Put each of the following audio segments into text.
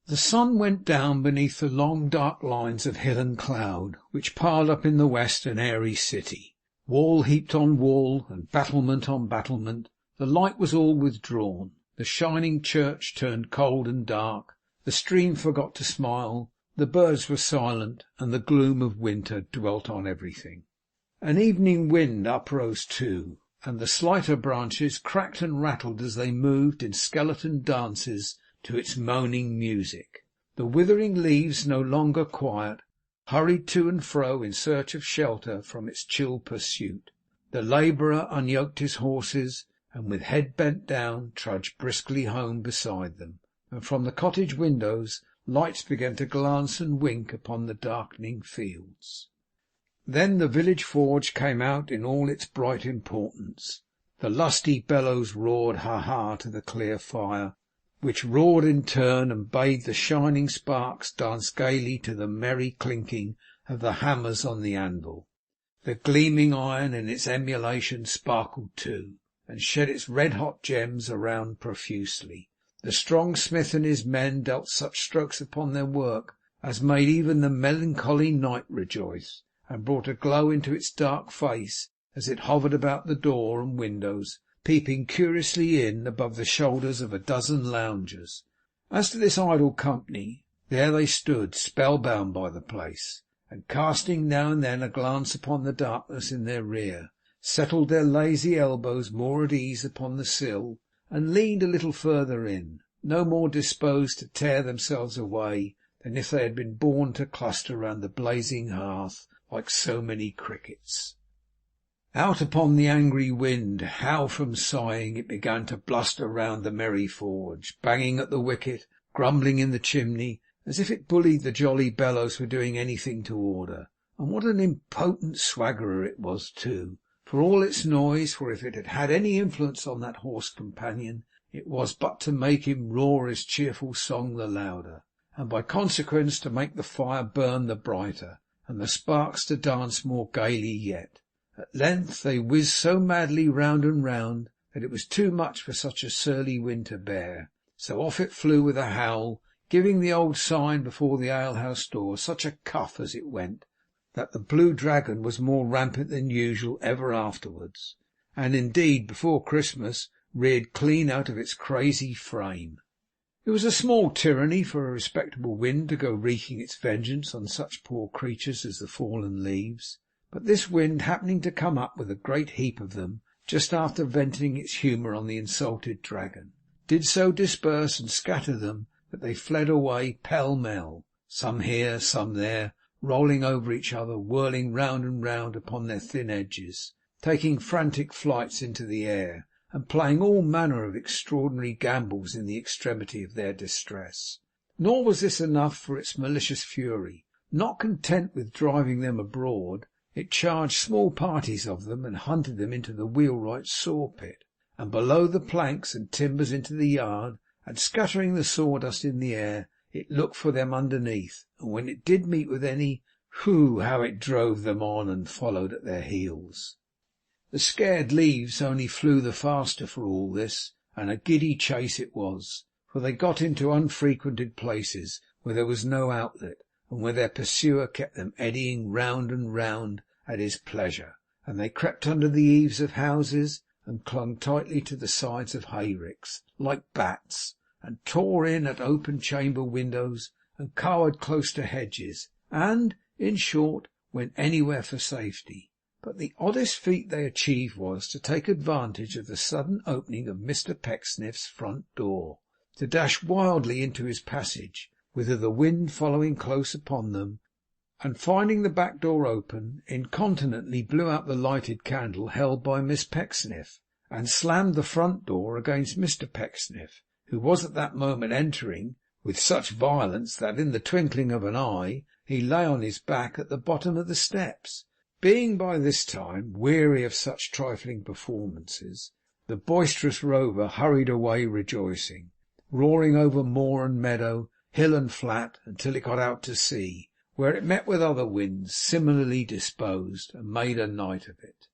The sun went down beneath the long dark lines of hill and cloud, which piled up in the west an airy city. Wall heaped on wall, and battlement on battlement, the light was all withdrawn. The shining church turned cold and dark, the stream forgot to smile, the birds were silent, and the gloom of winter dwelt on everything. An evening wind uprose too, and the slighter branches cracked and rattled as they moved in skeleton dances to its moaning music. The withering leaves, no longer quiet, hurried to and fro in search of shelter from its chill pursuit. The labourer unyoked his horses, and with head bent down trudged briskly home beside them, and from the cottage windows lights began to glance and wink upon the darkening fields. Then the village forge came out in all its bright importance. The lusty bellows roared ha-ha to the clear fire, which roared in turn and bade the shining sparks dance gaily to the merry clinking of the hammers on the anvil. The gleaming iron in its emulation sparkled too, and shed its red-hot gems around profusely. The strong smith and his men dealt such strokes upon their work as made even the melancholy night rejoice, and brought a glow into its dark face as it hovered about the door and windows, peeping curiously in above the shoulders of a dozen loungers. As to this idle company, there they stood, spellbound by the place, and casting now and then a glance upon the darkness in their rear, settled their lazy elbows more at ease upon the sill, and leaned a little further in, no more disposed to tear themselves away than if they had been born to cluster round the blazing hearth like so many crickets. Out upon the angry wind, how from sighing it began to bluster round the merry forge, banging at the wicket, grumbling in the chimney, as if it bullied the jolly bellows for doing anything to order. And what an impotent swaggerer it was too, for all its noise, for if it had had any influence on that horse companion, it was but to make him roar his cheerful song the louder, and by consequence to make the fire burn the brighter, and the sparks to dance more gaily yet. At length they whizzed so madly round and round that it was too much for such a surly wind to bear, so off it flew with a howl, giving the old sign before the alehouse door such a cuff as it went, that the blue dragon was more rampant than usual ever afterwards, and indeed before Christmas reared clean out of its crazy frame. It was a small tyranny for a respectable wind to go wreaking its vengeance on such poor creatures as the fallen leaves, but this wind happening to come up with a great heap of them just after venting its humour on the insulted dragon, did so disperse and scatter them that they fled away pell-mell, some here, some there, rolling over each other, whirling round and round upon their thin edges, taking frantic flights into the air, and playing all manner of extraordinary gambols in the extremity of their distress. Nor was this enough for its malicious fury. Not content with driving them abroad, it charged small parties of them and hunted them into the wheelwright's saw pit, and below the planks and timbers into the yard, and scattering the sawdust in the air, it looked for them underneath, and when it did meet with any, how it drove them on and followed at their heels. The scared leaves only flew the faster for all this, and a giddy chase it was, for they got into unfrequented places where there was no outlet, and where their pursuer kept them eddying round and round at his pleasure, and they crept under the eaves of houses, and clung tightly to the sides of hayricks, like bats, and tore in at open chamber windows, and cowered close to hedges, and, in short, went anywhere for safety. But the oddest feat they achieved was to take advantage of the sudden opening of Mr Pecksniff's front door, to dash wildly into his passage, whither the wind following close upon them, and finding the back door open, incontinently blew out the lighted candle held by Miss Pecksniff, and slammed the front door against Mr Pecksniff, who was at that moment entering with such violence that in the twinkling of an eye he lay on his back at the bottom of the steps. Being by this time weary of such trifling performances, the boisterous rover hurried away rejoicing, roaring over moor and meadow, hill and flat, until it got out to sea, where it met with other winds similarly disposed, and made a night of it.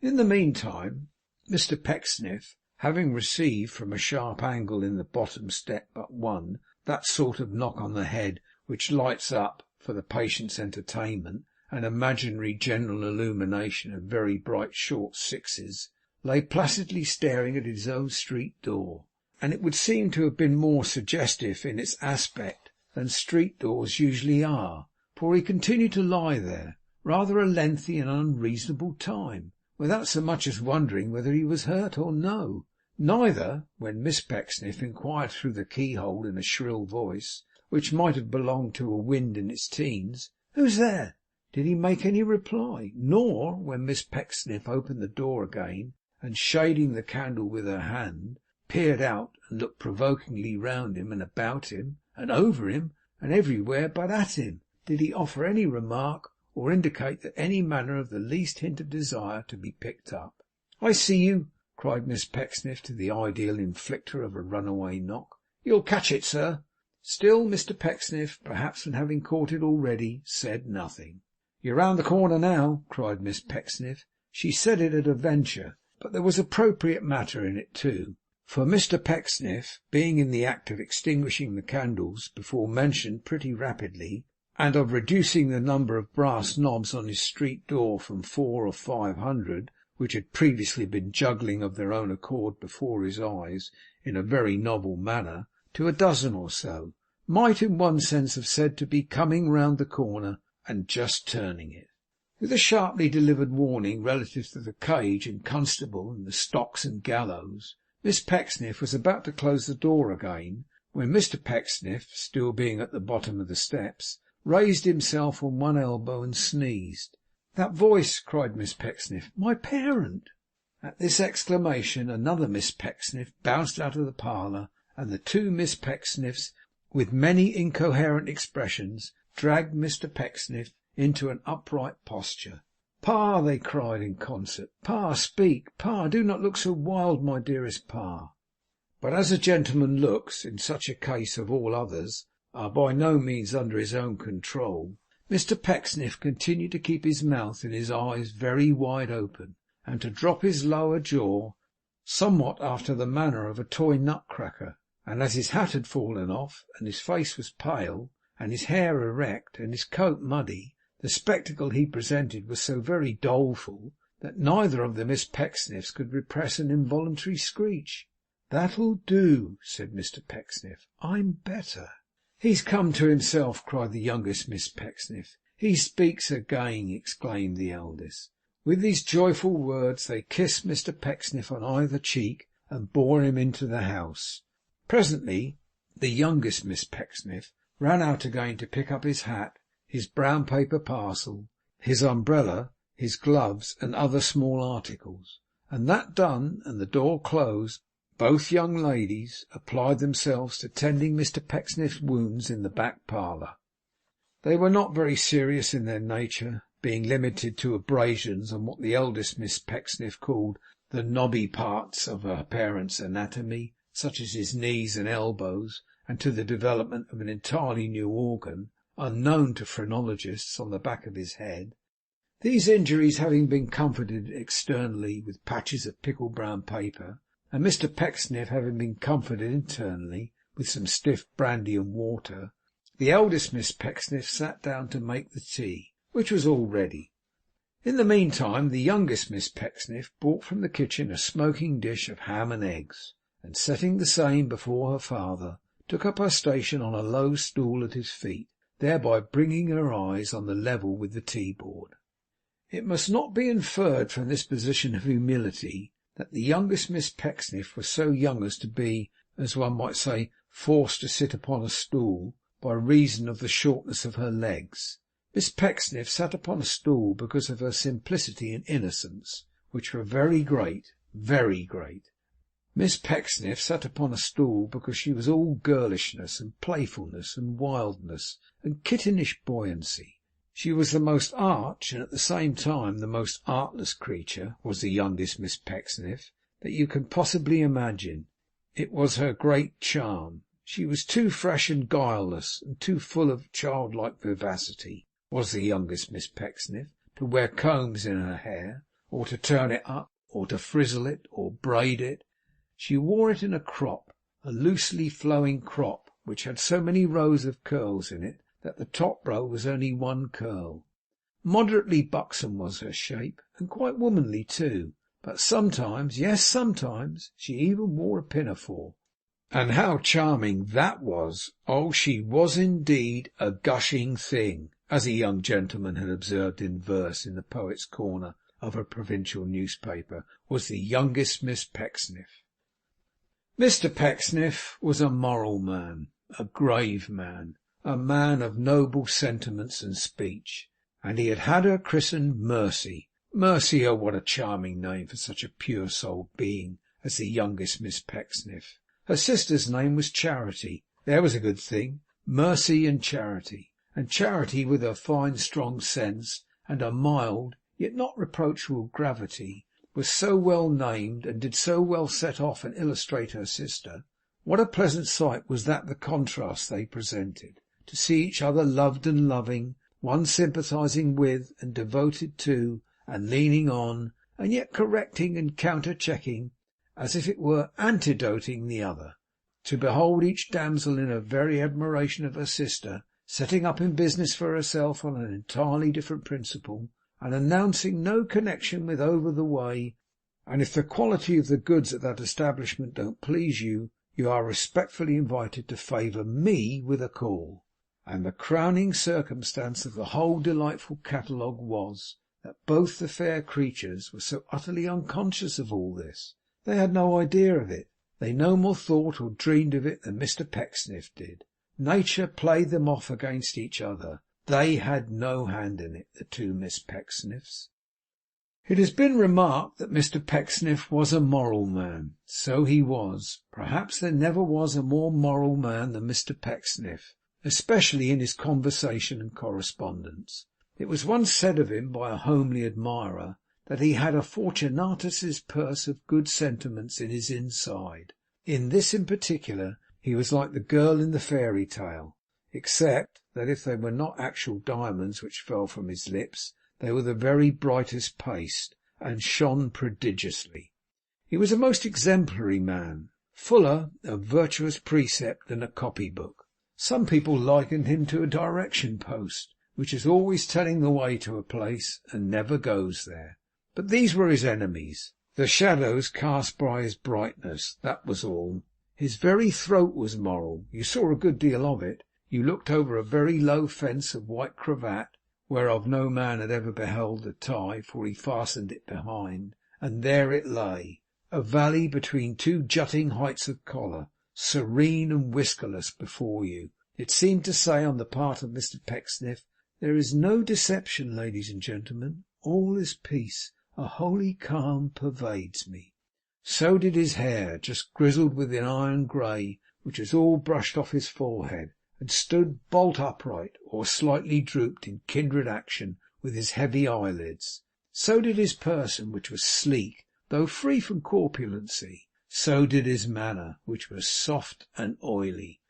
In the meantime, Mr Pecksniff, having received from a sharp angle in the bottom step but one that sort of knock on the head which lights up, for the patient's entertainment, an imaginary general illumination of very bright short sixes, lay placidly staring at his own street door, and it would seem to have been more suggestive in its aspect than street doors usually are, for he continued to lie there rather a lengthy and unreasonable time, without so much as wondering whether he was hurt or no. Neither, when Miss Pecksniff inquired through the keyhole in a shrill voice, which might have belonged to a wind in its teens, "Who's there?" did he make any reply, nor, when Miss Pecksniff opened the door again, and shading the candle with her hand, peered out and looked provokingly round him and about him and over him and everywhere but at him, did he offer any remark or indicate that any manner of the least hint of desire to be picked up. "I see you," cried Miss Pecksniff to the ideal inflictor of a runaway knock. "You'll catch it, sir." Still Mr Pecksniff, perhaps from having caught it already, said nothing. "You're round the corner now," cried Miss Pecksniff. She said it at a venture, but there was appropriate matter in it too, for Mr Pecksniff, being in the act of extinguishing the candles before mentioned pretty rapidly, and of reducing the number of brass knobs on his street door from 400 or 500, which had previously been juggling of their own accord before his eyes in a very novel manner, to a dozen or so, might in one sense have said to be coming round the corner and just turning it. With a sharply delivered warning relative to the cage and constable and the stocks and gallows, Miss Pecksniff was about to close the door again, when Mr Pecksniff, still being at the bottom of the steps, raised himself on one elbow and sneezed. "That voice!" cried Miss Pecksniff. "My parent!" At this exclamation another Miss Pecksniff bounced out of the parlour, and the two Miss Pecksniffs, with many incoherent expressions, dragged Mr Pecksniff into an upright posture. "Pa!" they cried in concert. "Pa, speak! Pa, do not look so wild, my dearest Pa!" But as a gentleman looks, in such a case of all others are by no means under his own control, Mr Pecksniff continued to keep his mouth and his eyes very wide open, and to drop his lower jaw somewhat after the manner of a toy nutcracker. And as his hat had fallen off, and his face was pale, and his hair erect, and his coat muddy, the spectacle he presented was so very doleful that neither of the Miss Pecksniffs could repress an involuntary screech. "That'll do," said Mr Pecksniff. "I'm better." "He's come to himself," cried the youngest Miss Pecksniff. "He speaks again," exclaimed the eldest. With these joyful words they kissed Mr Pecksniff on either cheek, and bore him into the house. Presently the youngest Miss Pecksniff ran out again to pick up his hat, his brown paper parcel, his umbrella, his gloves, and other small articles; and that done, and the door closed, both young ladies applied themselves to tending Mr Pecksniff's wounds in the back parlour. They were not very serious in their nature, being limited to abrasions on what the eldest Miss Pecksniff called the knobby parts of her parent's anatomy, such as his knees and elbows, and to the development of an entirely new organ, unknown to phrenologists, on the back of his head. These injuries having been comforted externally with patches of pickled brown paper, and Mr Pecksniff having been comforted internally with some stiff brandy and water, the eldest Miss Pecksniff sat down to make the tea, which was all ready. In the meantime the youngest Miss Pecksniff brought from the kitchen a smoking dish of ham and eggs, and setting the same before her father, took up her station on a low stool at his feet, thereby bringing her eyes on the level with the tea-board. It must not be inferred from this position of humility that the youngest Miss Pecksniff was so young as to be, as one might say, forced to sit upon a stool by reason of the shortness of her legs. Miss Pecksniff sat upon a stool because of her simplicity and innocence, which were very great, very great. Miss Pecksniff sat upon a stool because she was all girlishness and playfulness and wildness and kittenish buoyancy. She was the most arch and at the same time the most artless creature, was the youngest Miss Pecksniff, that you can possibly imagine. It was her great charm. She was too fresh and guileless, and too full of childlike vivacity, was the youngest Miss Pecksniff, to wear combs in her hair, or to turn it up, or to frizzle it, or braid it. She wore it in a crop, a loosely flowing crop, which had so many rows of curls in it that the top row was only one curl. Moderately buxom was her shape, and quite womanly too. But sometimes, yes, sometimes, she even wore a pinafore. And how charming that was! Oh, she was indeed a gushing thing, as a young gentleman had observed in verse in the Poet's Corner of a provincial newspaper, was the youngest Miss Pecksniff. Mr. Pecksniff was a moral man, a grave man, a man of noble sentiments and speech, and he had had her christened Mercy. Mercy, oh, what a charming name for such a pure-souled being as the youngest Miss Pecksniff. Her sister's name was Charity. There was a good thing. Mercy and Charity. And Charity, with her fine strong sense, and her mild, yet not reproachful gravity, was so well named, and did so well set off and illustrate her sister. What a pleasant sight was that, the contrast they presented, to see each other loved and loving, one sympathizing with and devoted to and leaning on, and yet correcting and counter-checking, as if it were antidoting the other. To behold each damsel in her very admiration of her sister, setting up in business for herself on an entirely different principle, and announcing no connection with over the way, and if the quality of the goods at that establishment don't please you, you are respectfully invited to favour me with a call. And the crowning circumstance of the whole delightful catalogue was, that both the fair creatures were so utterly unconscious of all this. They had no idea of it. They no more thought or dreamed of it than Mr. Pecksniff did. Nature played them off against each other. They had no hand in it, the two Miss Pecksniffs. It has been remarked that Mr. Pecksniff was a moral man. So he was. Perhaps there never was a more moral man than Mr. Pecksniff, especially in his conversation and correspondence. It was once said of him by a homely admirer that he had a Fortunatus's purse of good sentiments in his inside. In this in particular he was like the girl in the fairy tale, except that if they were not actual diamonds which fell from his lips, they were the very brightest paste, and shone prodigiously. He was a most exemplary man, fuller of virtuous precept than a copy-book. Some people likened him to a direction post, which is always telling the way to a place, and never goes there. But these were his enemies, the shadows cast by his brightness, that was all. His very throat was moral. You saw a good deal of it. You looked over a very low fence of white cravat, whereof no man had ever beheld the tie, for he fastened it behind, and there it lay, a valley between two jutting heights of collar, serene and whiskerless before you. It seemed to say, on the part of Mr. Pecksniff, there is no deception, ladies and gentlemen. All is peace. A holy calm pervades me. So did his hair, just grizzled with an iron grey, which was all brushed off his forehead, and stood bolt upright, or slightly drooped in kindred action with his heavy eyelids. So did his person, which was sleek, though free from corpulency. So did his manner, which was soft and oily.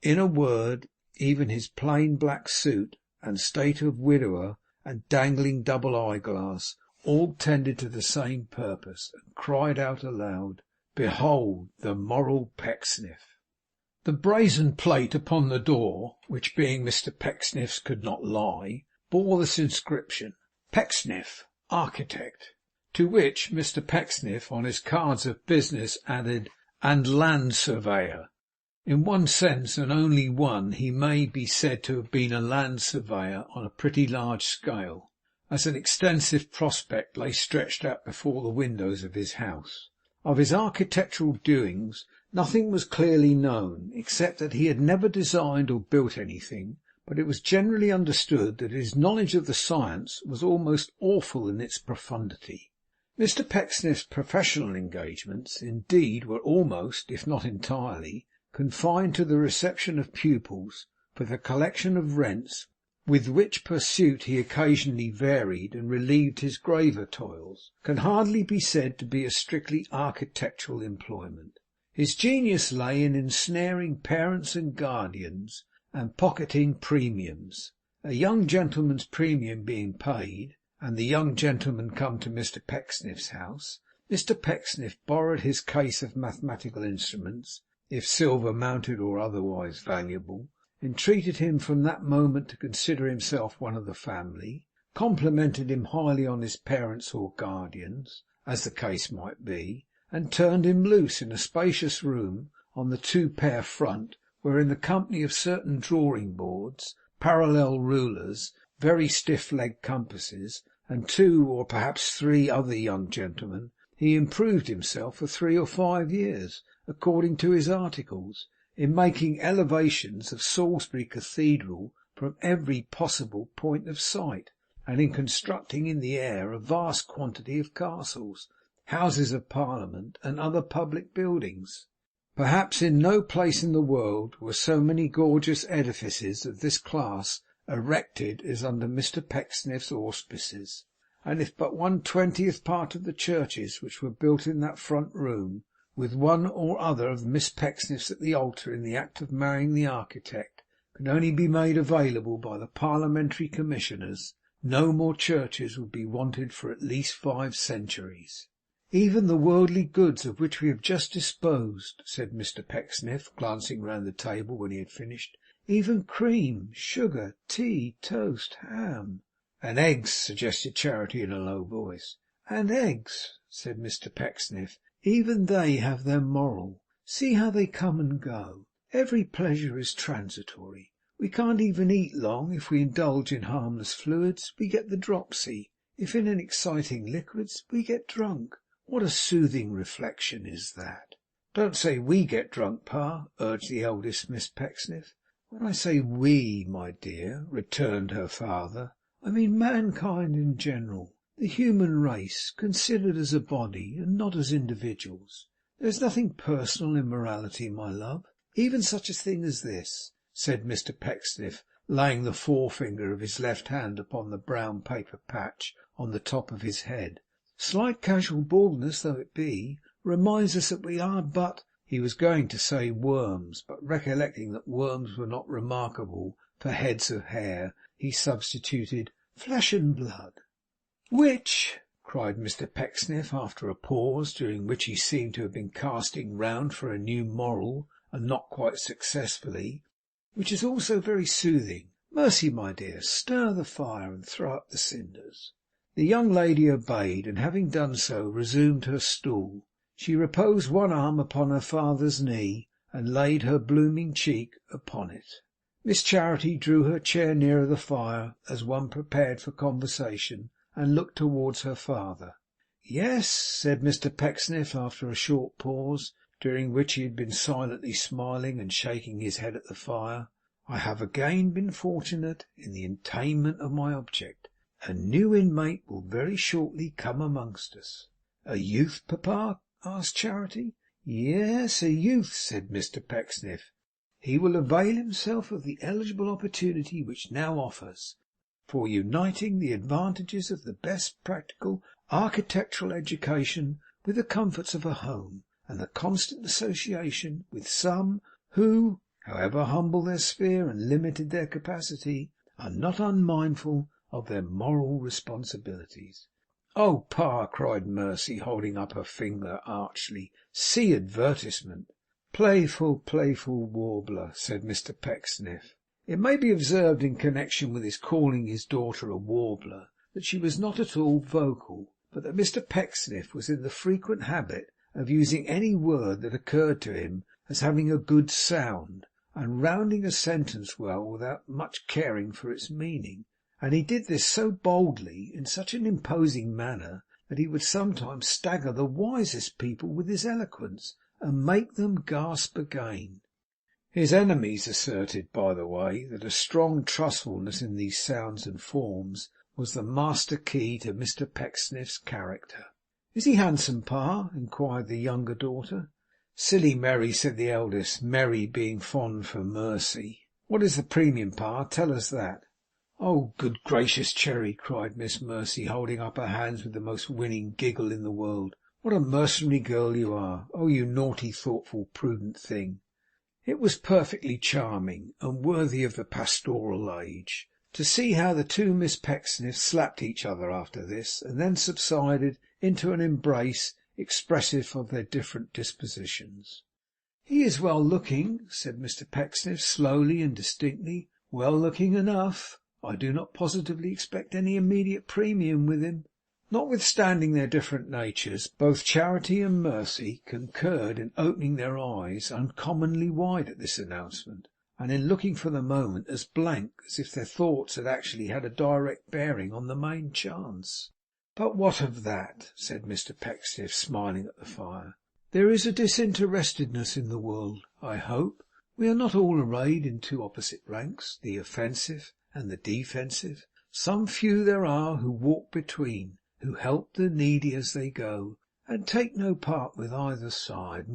In a word, even his plain black suit, and state of widower, and dangling double eyeglass, all tended to the same purpose, and cried out aloud, "Behold the moral Pecksniff!" The brazen plate upon the door, which being Mr. Pecksniff's could not lie, bore this inscription: "Pecksniff, Architect," to which Mr. Pecksniff on his cards of business added, "and Land Surveyor." In one sense, and only one, he may be said to have been a land surveyor on a pretty large scale, as an extensive prospect lay stretched out before the windows of his house. Of his architectural doings nothing was clearly known, except that he had never designed or built anything, but it was generally understood that his knowledge of the science was almost awful in its profundity. Mr. Pecksniff's professional engagements, indeed, were almost, if not entirely, confined to the reception of pupils for the collection of rents, with which pursuit he occasionally varied and relieved his graver toils, can hardly be said to be a strictly architectural employment. His genius lay in ensnaring parents and guardians, and pocketing premiums. A young gentleman's premium being paid, and the young gentleman come to Mr. Pecksniff's house, Mr. Pecksniff borrowed his case of mathematical instruments, if silver mounted or otherwise valuable, entreated him from that moment to consider himself one of the family, complimented him highly on his parents or guardians, as the case might be, and turned him loose in a spacious room on the 2-pair front, where, in the company of certain drawing boards, parallel rulers, very stiff-legged compasses, and 2 or perhaps 3 other young gentlemen, he improved himself for 3 or 5 years, according to his articles, in making elevations of Salisbury Cathedral from every possible point of sight, and in constructing in the air a vast quantity of castles, houses of Parliament, and other public buildings. Perhaps in no place in the world were so many gorgeous edifices of this class erected as under Mr Pecksniff's auspices, and if but 1/20th part of the churches which were built in that front room, with one or other of Miss Pecksniffs at the altar in the act of marrying the architect, could only be made available by the Parliamentary Commissioners, no more churches would be wanted for at least 5 centuries. Even the worldly goods of which we have just disposed, said Mr Pecksniff, glancing round the table when he had finished, even cream, sugar, tea, toast, ham, and eggs, suggested Charity in a low voice. And eggs, said Mr Pecksniff, even they have their moral. See how they come and go. Every pleasure is transitory. We can't even eat long. If we indulge in harmless fluids, we get the dropsy. If in exciting liquids, we get drunk. What a soothing reflection is that! Don't say we get drunk, Pa, urged the eldest Miss Pecksniff. When I say we, my dear, returned her father, I mean mankind in general, the human race, considered as a body and not as individuals. There is nothing personal in morality, my love. Even such a thing as this, said Mr Pecksniff, laying the forefinger of his left hand upon the brown paper patch on the top of his head. Slight casual baldness though it be, reminds us that we are but— he was going to say worms, but recollecting that worms were not remarkable for heads of hair, he substituted flesh and blood. Which, cried Mr Pecksniff, after a pause, during which he seemed to have been casting round for a new moral, and not quite successfully, which is also very soothing. Mercy, my dear, stir the fire and throw up the cinders. The young lady obeyed, and having done so, resumed her stool. She reposed one arm upon her father's knee, and laid her blooming cheek upon it. Miss Charity drew her chair nearer the fire, as one prepared for conversation, and looked towards her father. Yes, said Mr Pecksniff, after a short pause, during which he had been silently smiling and shaking his head at the fire, I have again been fortunate in the attainment of my object. A new inmate will very shortly come amongst us. A youth, papa? asked Charity. Yes, a youth, said Mr Pecksniff. He will avail himself of the eligible opportunity which now offers, for uniting the advantages of the best practical architectural education with the comforts of a home, and the constant association with some who, however humble their sphere and limited their capacity, are not unmindful of their moral responsibilities. Oh, Pa, cried Mercy, holding up her finger archly, see advertisement. Playful warbler, said Mr Pecksniff. It may be observed in connection with his calling his daughter a warbler, that she was not at all vocal, but that Mr Pecksniff was in the frequent habit of using any word that occurred to him as having a good sound, and rounding a sentence well without much caring for its meaning. And he did this so boldly, in such an imposing manner, that he would sometimes stagger the wisest people with his eloquence, and make them gasp again. His enemies asserted, by the way, that a strong trustfulness in these sounds and forms was the master key to Mr Pecksniff's character. Is he handsome, Pa? inquired the younger daughter. Silly Merry, said the eldest, Merry being fond for Mercy. What is the premium, Pa? Tell us that. Oh, good gracious, Cherry, cried Miss Mercy, holding up her hands with the most winning giggle in the world. What a mercenary girl you are! Oh, you naughty, thoughtful, prudent thing! It was perfectly charming, and worthy of the pastoral age, to see how the two Miss Pecksniffs slapped each other after this, and then subsided into an embrace expressive of their different dispositions. "He is well looking," said Mr Pecksniff, slowly and distinctly. "Well looking enough. I do not positively expect any immediate premium with him." Notwithstanding their different natures, both Charity and Mercy concurred in opening their eyes uncommonly wide at this announcement, and in looking for the moment as blank as if their thoughts had actually had a direct bearing on the main chance. "But what of that?" said Mr Pecksniff, smiling at the fire. "There is a disinterestedness in the world, I hope. We are not all arrayed in two opposite ranks, the offensive and the defensive. Some few there are who walk between, who help the needy as they go, and take no part with either side.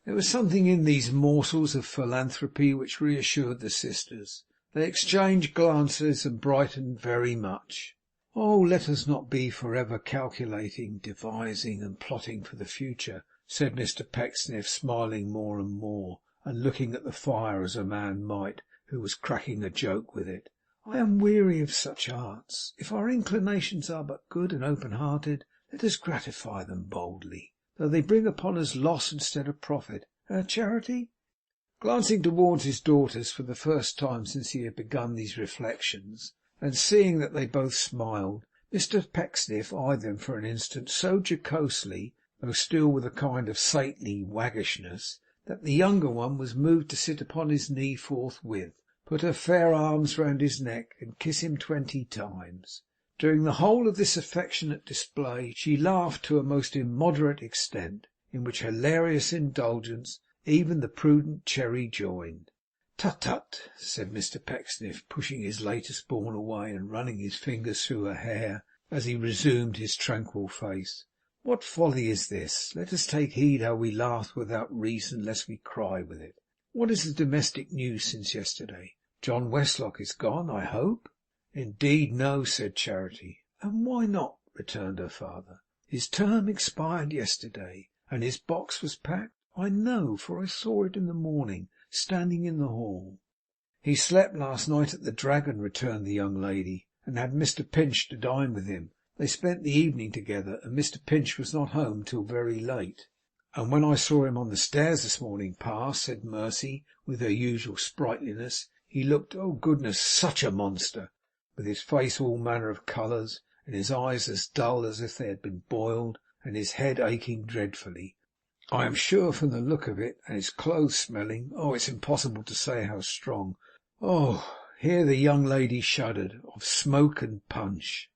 There was something in these morsels of philanthropy which reassured the sisters. They exchanged glances and brightened very much. "Oh, let us not be for ever calculating, devising, and plotting for the future," said Mr Pecksniff, smiling more and more, and looking at the fire as a man might who was cracking a joke with it. "I am weary of such arts. If our inclinations are but good and open-hearted, let us gratify them boldly, though they bring upon us loss instead of profit. Charity?" Glancing towards his daughters for the first time since he had begun these reflections, and seeing that they both smiled, Mr Pecksniff eyed them for an instant so jocosely, though still with a kind of saintly waggishness, that the younger one was moved to sit upon his knee forthwith, put her fair arms round his neck, and kiss him 20 times. During the whole of this affectionate display she laughed to a most immoderate extent, in which hilarious indulgence even the prudent Cherry joined. "Tut, tut," said Mr Pecksniff, pushing his latest born away and running his fingers through her hair as he resumed his tranquil face. "What folly is this? Let us take heed how we laugh without reason, lest we cry with it. What is the domestic news since yesterday? John Westlock is gone, I hope?" "Indeed, no," said Charity. "And why not?" returned her father. "His term expired yesterday, and his box was packed. I know, for I saw it in the morning, standing in the hall." "He slept last night at the Dragon," returned the young lady, "and had Mr Pinch to dine with him. They spent the evening together, and Mr Pinch was not home till very late." "And when I saw him on the stairs this morning, Pa," said Mercy, with her usual sprightliness, "he looked, oh goodness, such a monster, with his face all manner of colours, and his eyes as dull as if they had been boiled, and his head aching dreadfully, I am sure, from the look of it, and his clothes smelling, it's impossible to say how strong. Here the young lady shuddered, of smoke and punch."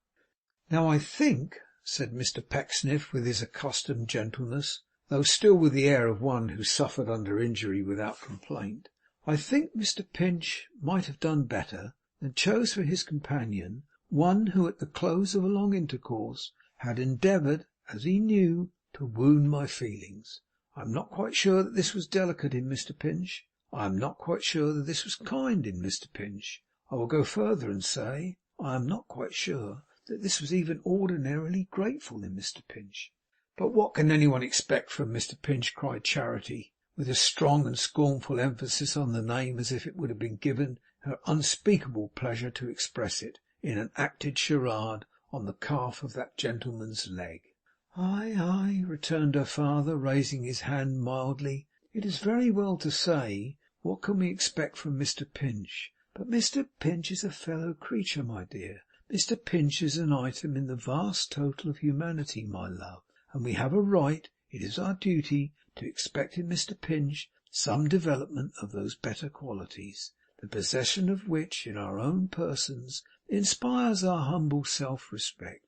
"Now I think," said Mr Pecksniff with his accustomed gentleness, though still with the air of one who suffered under injury without complaint, "I think Mr Pinch might have done better than chose for his companion one who at the close of a long intercourse had endeavoured, as he knew, to wound my feelings. I am not quite sure that this was delicate in Mr Pinch. I am not quite sure that this was kind in Mr Pinch. I will go further and say, I am not quite sure that this was even ordinarily grateful in Mr Pinch." "But what can anyone expect from Mr Pinch?" cried Charity, with a strong and scornful emphasis on the name, as if it would have been given her unspeakable pleasure to express it in an acted charade on the calf of that gentleman's leg. "Aye, aye," returned her father, raising his hand mildly. "It is very well to say, what can we expect from Mr Pinch? But Mr Pinch is a fellow creature, my dear. Mr Pinch is an item in the vast total of humanity, my love, and we have a right, it is our duty, to expect in Mr Pinch some development of those better qualities, the possession of which in our own persons inspires our humble self-respect.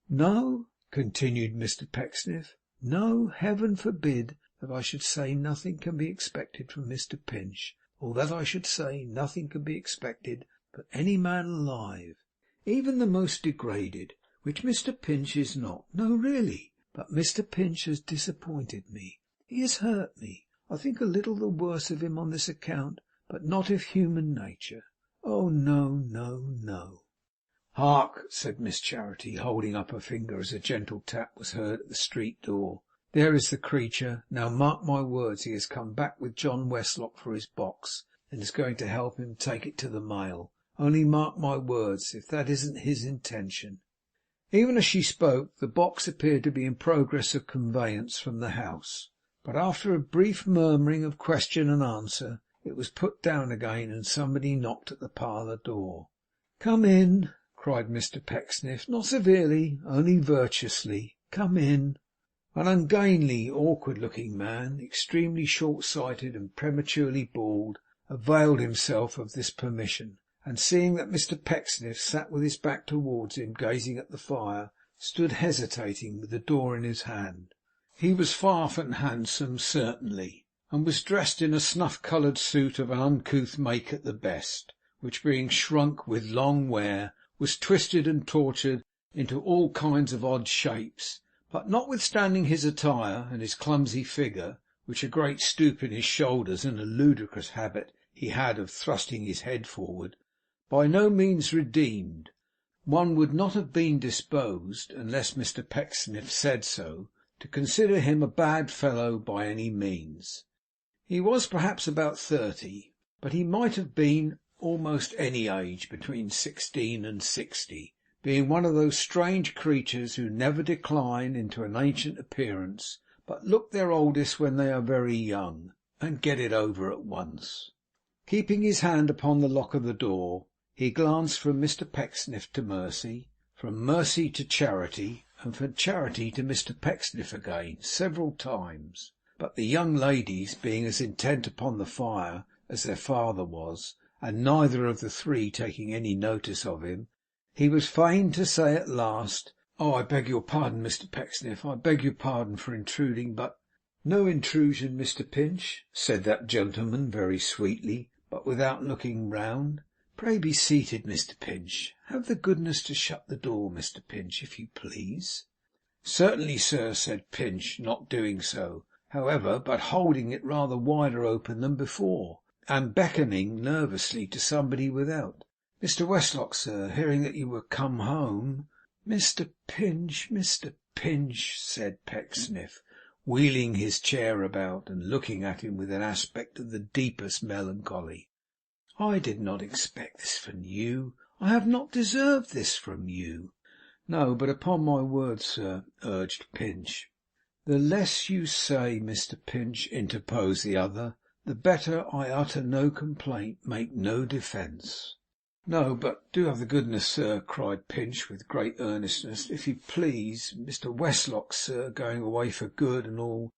No," continued Mr Pecksniff, "no, Heaven forbid that I should say nothing can be expected from Mr Pinch, or that I should say nothing can be expected from any man alive, even the most degraded, which Mr Pinch is not. No, really. But Mr Pinch has disappointed me. He has hurt me. I think a little the worse of him on this account, but not of human nature. Oh no, no, no." "Hark!" said Miss Charity, holding up her finger as a gentle tap was heard at the street door. "There is the creature. Now mark my words, he has come back with John Westlock for his box, and is going to help him take it to the mail. Only mark my words, if that isn't his intention." Even as she spoke, the box appeared to be in progress of conveyance from the house. But after a brief murmuring of question and answer, it was put down again, and somebody knocked at the parlour door. "Come in," cried Mr Pecksniff, not severely, only virtuously. "Come in." An ungainly, awkward-looking man, extremely short-sighted and prematurely bald, availed himself of this permission, and seeing that Mr Pecksniff sat with his back towards him, gazing at the fire, stood hesitating with the door in his hand. He was far from handsome, certainly, and was dressed in a snuff-coloured suit of an uncouth make at the best, which, being shrunk with long wear, was twisted and tortured into all kinds of odd shapes. But notwithstanding his attire and his clumsy figure, which a great stoop in his shoulders and a ludicrous habit he had of thrusting his head forward, by no means redeemed, one would not have been disposed, unless Mr Pecksniff said so, to consider him a bad fellow by any means. He was perhaps about 30, but he might have been almost any age between 16 and 60, being one of those strange creatures who never decline into an ancient appearance, but look their oldest when they are very young, and get it over at once. Keeping his hand upon the lock of the door, he glanced from Mr Pecksniff to Mercy, from Mercy to Charity, and from Charity to Mr Pecksniff again, several times. But the young ladies, being as intent upon the fire as their father was, and neither of the three taking any notice of him, he was fain to say at last, "Oh, I beg your pardon, Mr Pecksniff. I beg your pardon for intruding, but—" "No intrusion, Mr Pinch," said that gentleman very sweetly, but without looking round. "Pray be seated, Mr Pinch. Have the goodness to shut the door, Mr Pinch, if you please." "Certainly, sir," said Pinch, not doing so, however, but holding it rather wider open than before, and beckoning nervously to somebody without. "Mr Westlock, sir, hearing that you were come home—" "Mr Pinch," said Pecksniff, wheeling his chair about, and looking at him with an aspect of the deepest melancholy, "I did not expect this from you. I have not deserved this from you." "No, but upon my word, sir," urged Pinch. "The less you say, Mr Pinch," interposed the other, "the better. I utter no complaint, make no defence." "No, but do have the goodness, sir," cried Pinch with great earnestness, "if you please. Mr Westlock, sir, going away for good and all,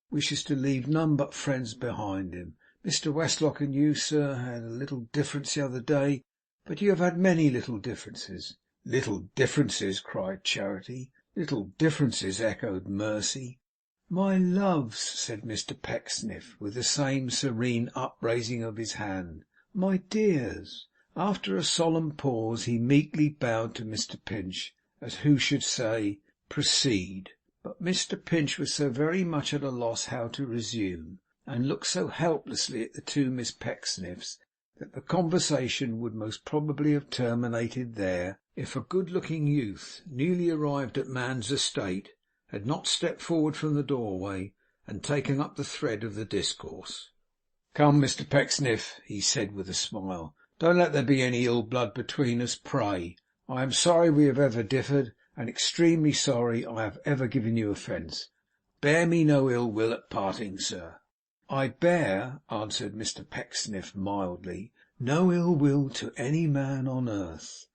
wishes to leave none but friends behind him. Mr Westlock and you, sir, had a little difference the other day, but you have had many little differences." "Little differences!" cried Charity. "Little differences!" echoed Mercy. "My loves," said Mr Pecksniff, with the same serene upraising of his hand. "My dears." After a solemn pause, he meekly bowed to Mr Pinch, as who should say, "Proceed." But Mr Pinch was so very much at a loss how to resume, and looked so helplessly at the two Miss Pecksniffs, that the conversation would most probably have terminated there, if a good-looking youth, newly arrived at man's estate, had not stepped forward from the doorway, and taken up the thread of the discourse. "Come, Mr Pecksniff," he said with a smile, "don't let there be any ill blood between us, pray. I am sorry we have ever differed, and extremely sorry I have ever given you offence. Bear me no ill will at parting, sir." "I bear," answered Mr Pecksniff mildly, "no ill will to any man on earth."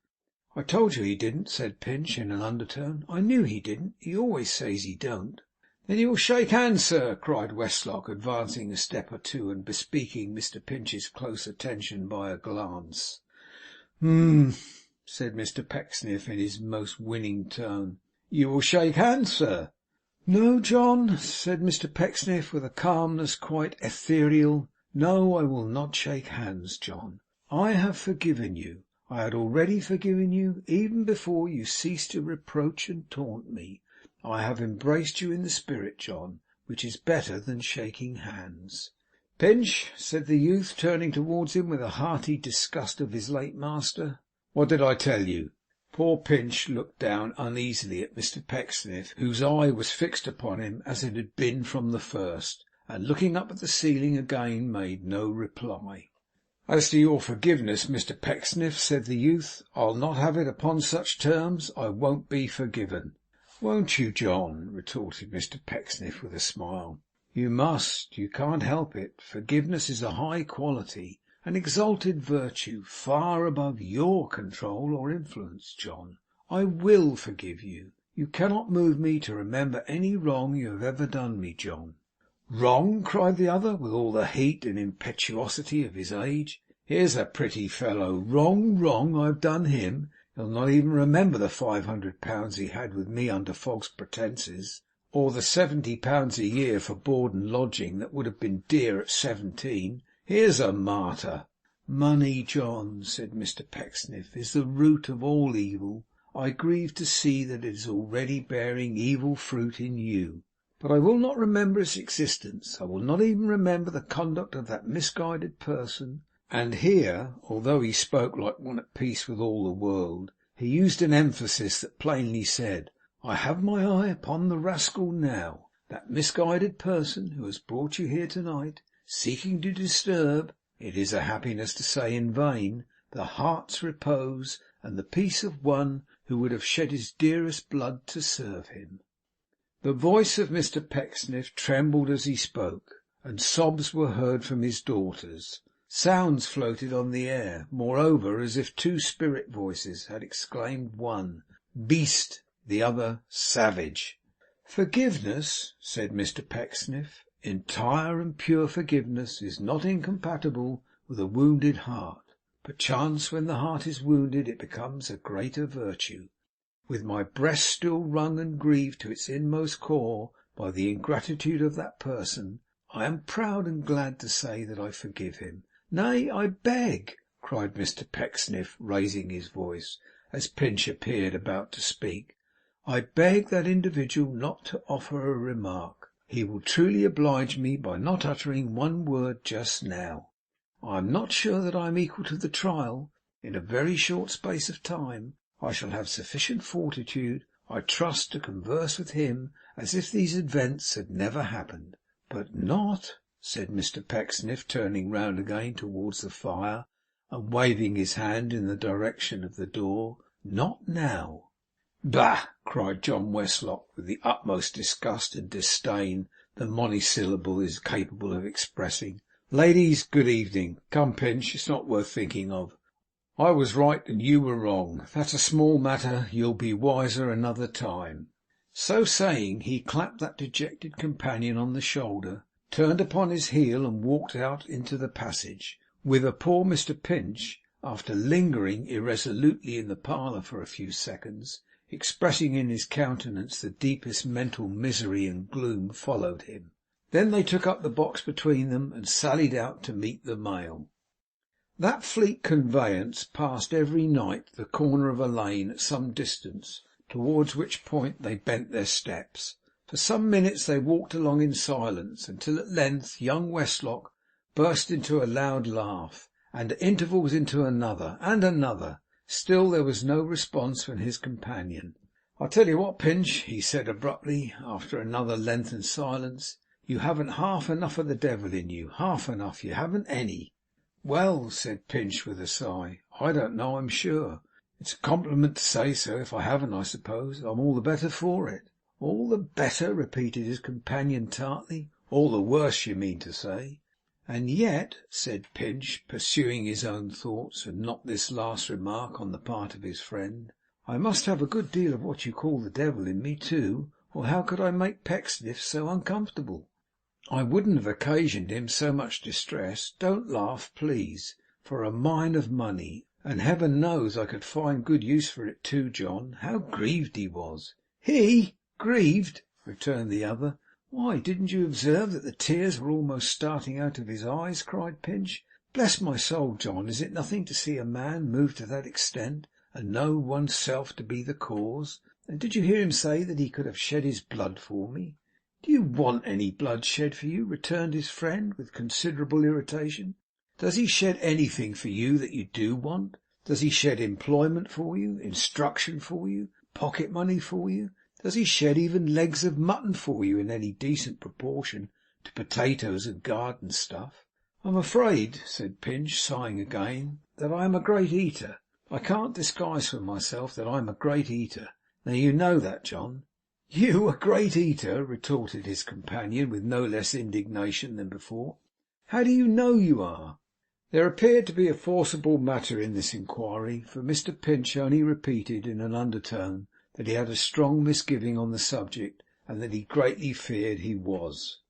"I told you he didn't," said Pinch in an undertone. "I knew he didn't. He always says he don't." "Then you will shake hands, sir," cried Westlock, advancing a step or two, and bespeaking Mr Pinch's close attention by a glance. Said Mr Pecksniff in his most winning tone. "You will shake hands, sir." "No, John," said Mr Pecksniff, with a calmness quite ethereal. "No, I will not shake hands, John. I have forgiven you. I had already forgiven you, even before you ceased to reproach and taunt me. I have embraced you in the spirit, John, which is better than shaking hands." "Pinch," said the youth, turning towards him with a hearty disgust of his late master, "what did I tell you?" Poor Pinch looked down uneasily at Mr Pecksniff, whose eye was fixed upon him as it had been from the first, and looking up at the ceiling again, made no reply. "As to your forgiveness, Mr Pecksniff," said the youth, "I'll not have it upon such terms. I won't be forgiven." "Won't you, John?" retorted Mr Pecksniff with a smile. You must. You can't help it. Forgiveness is a high quality, an exalted virtue, far above your control or influence, John. I will forgive you. You cannot move me to remember any wrong you have ever done me, John. Wrong! Cried the other, with all the heat and impetuosity of his age. Here's a pretty fellow! Wrong! I've done him! He'll not even remember the £500 he had with me under false pretences, or the £70 a year for board and lodging that would have been dear at 17. Here's a martyr! Money, John, said Mr Pecksniff, is the root of all evil. I grieve to see that it is already bearing evil fruit in you. But I will not remember its existence. I will not even remember the conduct of that misguided person. And here, although he spoke like one at peace with all the world, he used an emphasis that plainly said, I have my eye upon the rascal now, that misguided person who has brought you here tonight, seeking to disturb, it is a happiness to say in vain, the heart's repose and the peace of one who would have shed his dearest blood to serve him. The voice of Mr Pecksniff trembled as he spoke, and sobs were heard from his daughters. Sounds floated on the air, moreover, as if two spirit voices had exclaimed, one, beast, the other, savage. Forgiveness, said Mr Pecksniff, entire and pure forgiveness, is not incompatible with a wounded heart. Perchance when the heart is wounded it becomes a greater virtue. With my breast still wrung and grieved to its inmost core by the ingratitude of that person, I am proud and glad to say that I forgive him. Nay, I beg, cried Mr Pecksniff, raising his voice, as Pinch appeared about to speak, I beg that individual not to offer a remark. He will truly oblige me by not uttering one word just now. I am not sure that I am equal to the trial. In a very short space of time I shall have sufficient fortitude, I trust, to converse with him as if these events had never happened. But not, said Mr Pecksniff, turning round again towards the fire and waving his hand in the direction of the door, not now. Bah! cried John Westlock, with the utmost disgust and disdain the monosyllable is capable of expressing. Ladies, good evening. Come, Pinch, it's not worth thinking of. I was right and you were wrong. That's a small matter. You'll be wiser another time. So saying, he clapped that dejected companion on the shoulder, turned upon his heel, and walked out into the passage, whither poor Mr Pinch, after lingering irresolutely in the parlour for a few seconds, expressing in his countenance the deepest mental misery and gloom, followed him. Then they took up the box between them and sallied out to meet the mail. That fleet conveyance passed every night the corner of a lane at some distance, towards which point they bent their steps. For some minutes they walked along in silence, until at length young Westlock burst into a loud laugh, and at intervals into another and another. Still there was no response from his companion. I tell you what, Pinch, he said abruptly, after another lengthened silence, you haven't half enough of the devil in you. Half enough. You haven't any. Well, said Pinch with a sigh, I don't know, I'm sure. It's a compliment to say so. If I haven't, I suppose I'm all the better for it. All the better, repeated his companion tartly. All the worse, you mean to say. And yet, said Pinch, pursuing his own thoughts, and not this last remark on the part of his friend, I must have a good deal of what you call the devil in me too, or how could I make Pecksniff so uncomfortable? I wouldn't have occasioned him so much distress. Don't laugh, please. For a mine of money, and heaven knows I could find good use for it too, John. How grieved he was. He grieved, returned the other. Why, didn't you observe that the tears were almost starting out of his eyes? Cried Pinch. Bless my soul, John, is it nothing to see a man moved to that extent, and know one's self to be the cause? And did you hear him say that he could have shed his blood for me? Do you want any blood shed for you? Returned his friend with considerable irritation. Does he shed anything for you that you do want? Does he shed employment for you, instruction for you, pocket money for you? Does he shed even legs of mutton for you in any decent proportion to potatoes and garden stuff? I'm afraid, said Pinch, sighing again, that I am a great eater. I can't disguise from myself that I am a great eater. Now you know that, John. You a great eater? Retorted his companion with no less indignation than before. How do you know you are? There appeared to be a forcible matter in this inquiry, for Mr Pinch only repeated in an undertone that he had a strong misgiving on the subject, and that he greatly feared he was.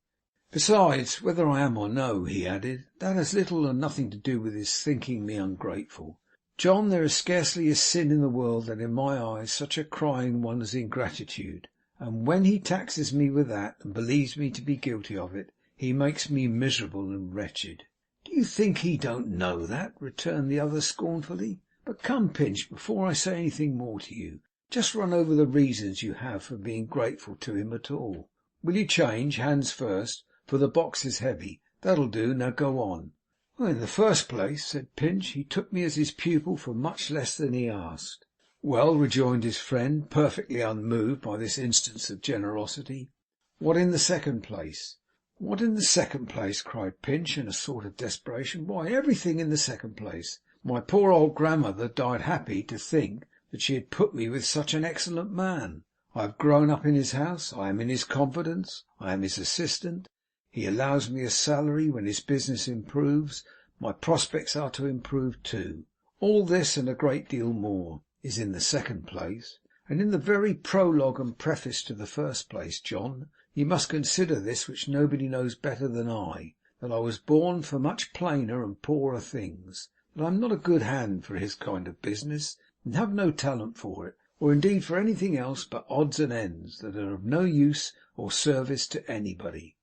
Besides, whether I am or no, he added, that has little or nothing to do with his thinking me ungrateful. John, there is scarcely a sin in the world that in my eyes such a crying one as ingratitude, and when he taxes me with that, and believes me to be guilty of it, he makes me miserable and wretched. Do you think he don't know that? Returned the other scornfully. But come, Pinch, before I say anything more to you, just run over the reasons you have for being grateful to him at all. Will you change hands first, for the box is heavy? That'll do. Now go on. Well, in the first place, said Pinch, he took me as his pupil for much less than he asked. Well, rejoined his friend, perfectly unmoved by this instance of generosity. What in the second place? What in the second place? Cried Pinch in a sort of desperation. Why, everything in the second place. My poor old grandmother died happy to think that she had put me with such an excellent man. I have grown up in his house. I am in his confidence. I am his assistant. He allows me a salary when his business improves. My prospects are to improve too. All this, and a great deal more, is in the second place. And in the very prologue and preface to the first place, John, you must consider this, which nobody knows better than I, that I was born for much plainer and poorer things, that I am not a good hand for his kind of business, and have no talent for it, or indeed for anything else but odds and ends that are of no use or service to anybody.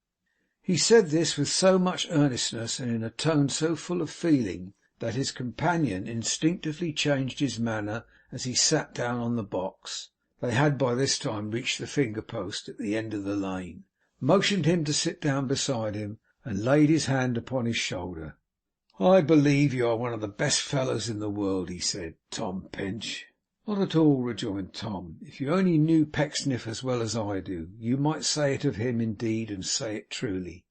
He said this with so much earnestness, and in a tone so full of feeling, that his companion instinctively changed his manner as he sat down on the box. They had by this time reached the finger post at the end of the lane, motioned him to sit down beside him, and laid his hand upon his shoulder. I believe you are one of the best fellows in the world, he said, Tom Pinch. Not at all, rejoined Tom. If you only knew Pecksniff as well as I do, you might say it of him indeed, and say it truly.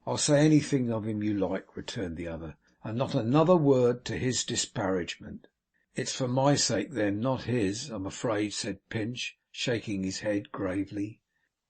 I'll say anything of him you like, returned the other, and not another word to his disparagement. It's for my sake then, not his, I'm afraid, said Pinch, shaking his head gravely.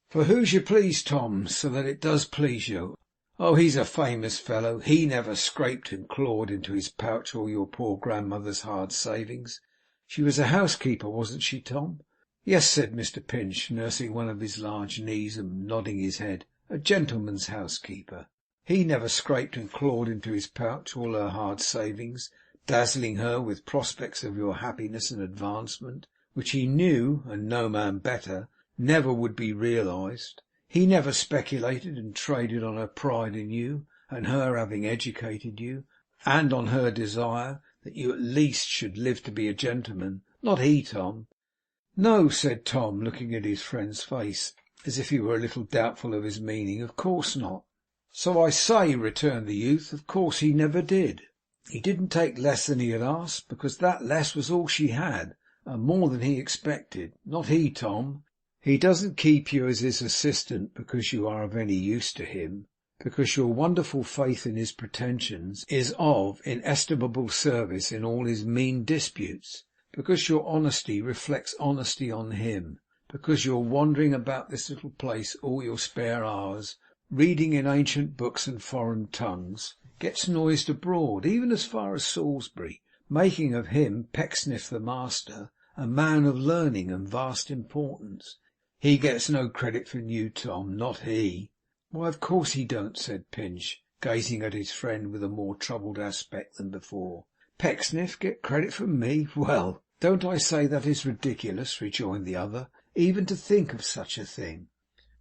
For whose you please, Tom, so that it does please you. Oh, he's a famous fellow. He never scraped and clawed into his pouch all your poor grandmother's hard savings. She was a housekeeper, wasn't she, Tom? Yes, said Mr Pinch, nursing one of his large knees and nodding his head. A gentleman's housekeeper. He never scraped and clawed into his pouch all her hard savings, dazzling her with prospects of your happiness and advancement, which he knew, and no man better, never would be realized. He never speculated and traded on her pride in you, and her having educated you, and on her desire that you at least should live to be a gentleman. Not he, Tom. No, said Tom, looking at his friend's face, as if he were a little doubtful of his meaning. Of course not. So I say, returned the youth, of course he never did. He didn't take less than he had asked, because that less was all she had, and more than he expected. Not he, Tom. He doesn't keep you as his assistant because you are of any use to him, because your wonderful faith in his pretensions is of inestimable service in all his mean disputes, because your honesty reflects honesty on him, because your wandering about this little place all your spare hours, reading in ancient books and foreign tongues, gets noised abroad, even as far as Salisbury, making of him, Pecksniff the master, a man of learning and vast importance. He gets no credit from you, Tom, not he. Why, of course he don't, said Pinch, gazing at his friend with a more troubled aspect than before. Pecksniff get credit from me? Well, don't I say that is ridiculous, rejoined the other, even to think of such a thing.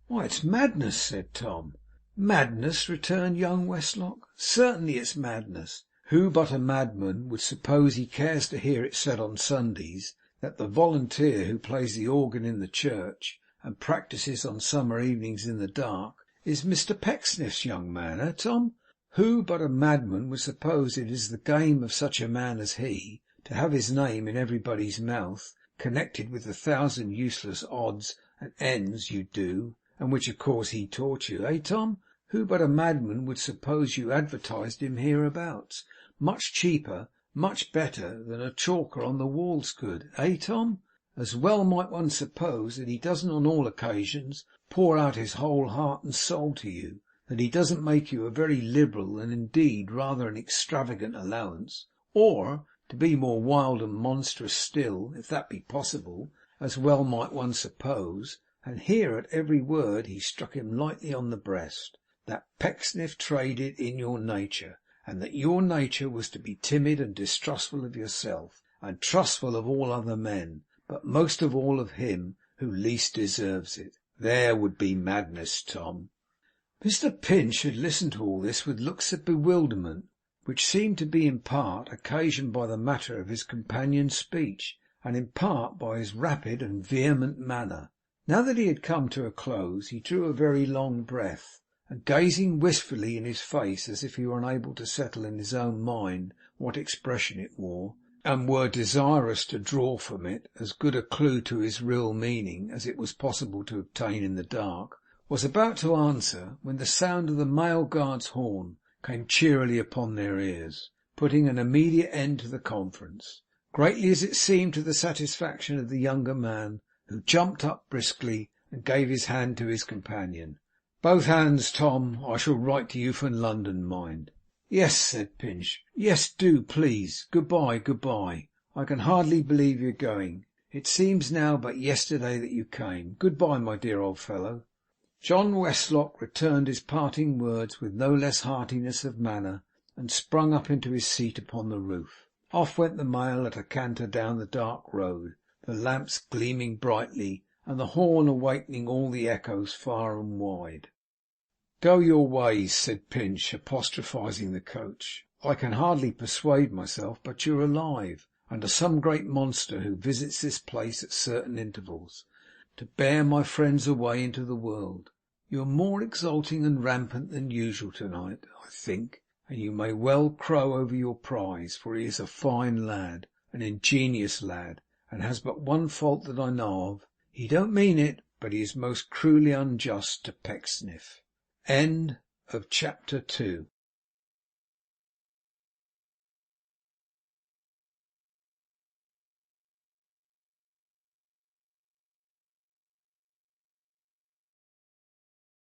Why, it's madness, said Tom. Madness, returned young Westlock. Certainly it's madness. Who but a madman would suppose he cares to hear it said on Sundays that the volunteer who plays the organ in the church and practises on summer evenings in the dark is Mr Pecksniff's young man, Tom? Who but a madman would suppose it is the game of such a man as he to have his name in everybody's mouth, connected with the thousand useless odds and ends you do, and which of course he taught you, Tom? Who but a madman would suppose you advertised him hereabouts, much cheaper, much better than a chalker on the walls could, Tom? as well might one suppose that he doesn't on all occasions pour out his whole heart and soul to you, that he doesn't make you a very liberal and indeed rather an extravagant allowance, or, to be more wild and monstrous still, if that be possible, as well might one suppose," and here at every word he struck him lightly on the breast, "that Pecksniff traded in your nature, and that your nature was to be timid and distrustful of yourself, and trustful of all other men, but most of all of him who least deserves it. There would be madness, Tom." Mr Pinch had listened to all this with looks of bewilderment, which seemed to be in part occasioned by the matter of his companion's speech, and in part by his rapid and vehement manner. Now that he had come to a close, he drew a very long breath, and gazing wistfully in his face, as if he were unable to settle in his own mind what expression it wore, and were desirous to draw from it as good a clue to his real meaning as it was possible to obtain in the dark, was about to answer, when the sound of the mail guard's horn came cheerily upon their ears, putting an immediate end to the conference, greatly as it seemed to the satisfaction of the younger man, who jumped up briskly and gave his hand to his companion. "Both hands, Tom. I shall write to you from London, mind." "Yes," said Pinch. "Yes, do, please. Goodbye, goodbye. I can hardly believe you're going. It seems now but yesterday that you came. Goodbye, my dear old fellow." John Westlock returned his parting words with no less heartiness of manner, and sprung up into his seat upon the roof. Off went the mail at a canter down the dark road, the lamps gleaming brightly, and the horn awakening all the echoes far and wide. "Go your ways," said Pinch, apostrophising the coach. "I can hardly persuade myself but you're alive, and are some great monster who visits this place at certain intervals, to bear my friends away into the world. You are more exulting and rampant than usual to-night, I think, and you may well crow over your prize, for he is a fine lad, an ingenious lad, and has but one fault that I know of. He don't mean it, but he is most cruelly unjust to Pecksniff." End of chapter 2.